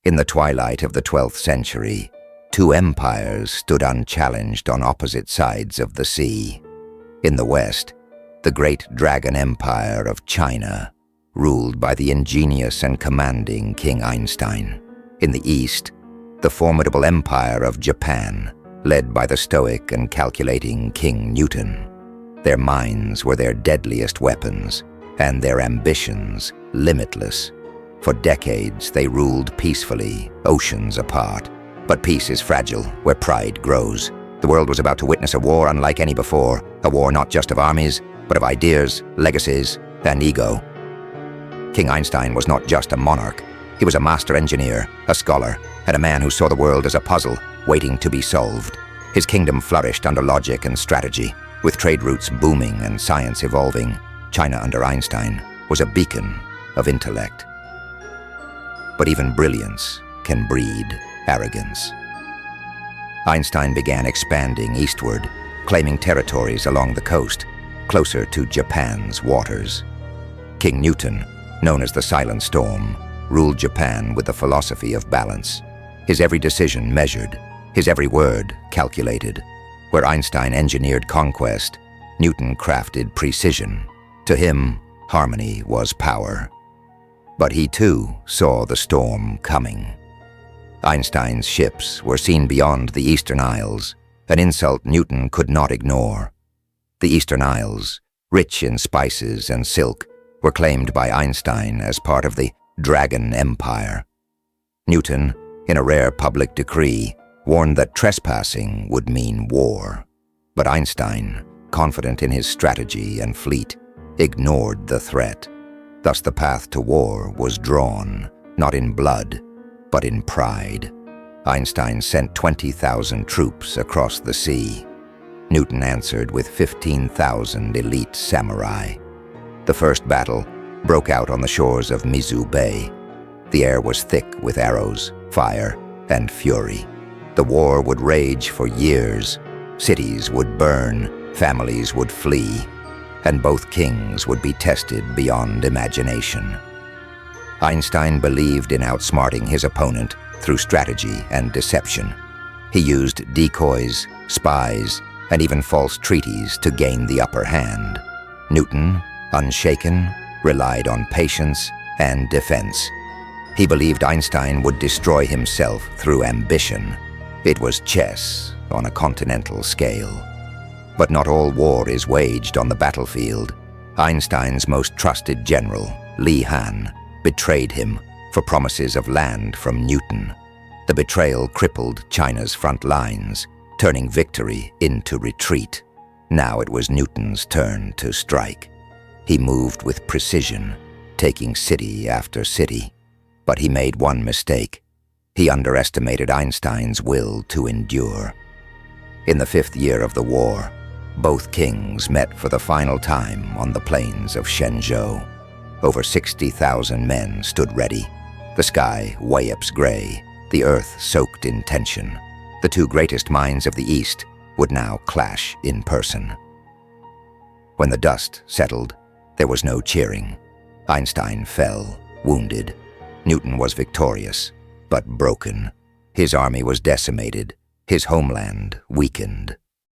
In the twilight of the 12th century, two empires stood unchallenged on opposite sides of the sea. In the west, the great dragon empire of China, ruled by the ingenious and commanding King Einstin. In the east, the formidable empire of Japan, led by the stoic and calculating King Newton. Their minds were their deadliest weapons, and their ambitions limitless. For decades they ruled peacefully, oceans apart. But peace is fragile where pride grows. The world was about to witness a war unlike any before, a war not just of armies, but of ideas, legacies, and ego. King Einstin was not just a monarch. He was a master engineer, a scholar, and a man who saw the world as a puzzle waiting to be solved. His kingdom flourished under logic and strategy, with trade routes booming and science evolving. China under Einstin was a beacon of intellect. But even brilliance can breed arrogance. Einstin began expanding eastward, claiming territories along the coast, closer to Japan's waters. King Newton, known as the Silent Storm, ruled Japan with the philosophy of balance. His every decision measured, his every word calculated. Where Einstin engineered conquest, Newton crafted precision. To him, harmony was power. But he too saw the storm coming. Einstin's ships were seen beyond the Eastern Isles, an insult Newton could not ignore. The Eastern Isles, rich in spices and silk, were claimed by Einstin as part of the Dragon Empire. Newton, in a rare public decree, warned that trespassing would mean war. But Einstin, confident in his strategy and fleet, ignored the threat. Thus the path to war was drawn, not in blood, but in pride. Einstin sent 20,000 troops across the sea. Newton answered with 15,000 elite samurai. The first battle broke out on the shores of Mizu Bay. The air was thick with arrows, fire, and fury. The war would rage for years. Cities would burn, families would flee, and both kings would be tested beyond imagination. Einstin believed in outsmarting his opponent through strategy and deception. He used decoys, spies, and even false treaties to gain the upper hand. Newton, unshaken, relied on patience and defense. He believed Einstin would destroy himself through ambition. It was chess on a continental scale. But not all war is waged on the battlefield. Einstin's most trusted general, Li Han, betrayed him for promises of land from Newton. The betrayal crippled China's front lines, turning victory into retreat. Now it was Newton's turn to strike. He moved with precision, taking city after city. But he made one mistake. He underestimated Einstin's will to endure. In the 5th year of the war, both kings met for the final time on the plains of Shenzhou. Over 60,000 men stood ready, the sky Wayeps gray, the earth soaked in tension. The two greatest minds of the East would now clash in person. When the dust settled, there was no cheering. Einstin fell, wounded. Newton was victorious, but broken. His army was decimated, his homeland weakened.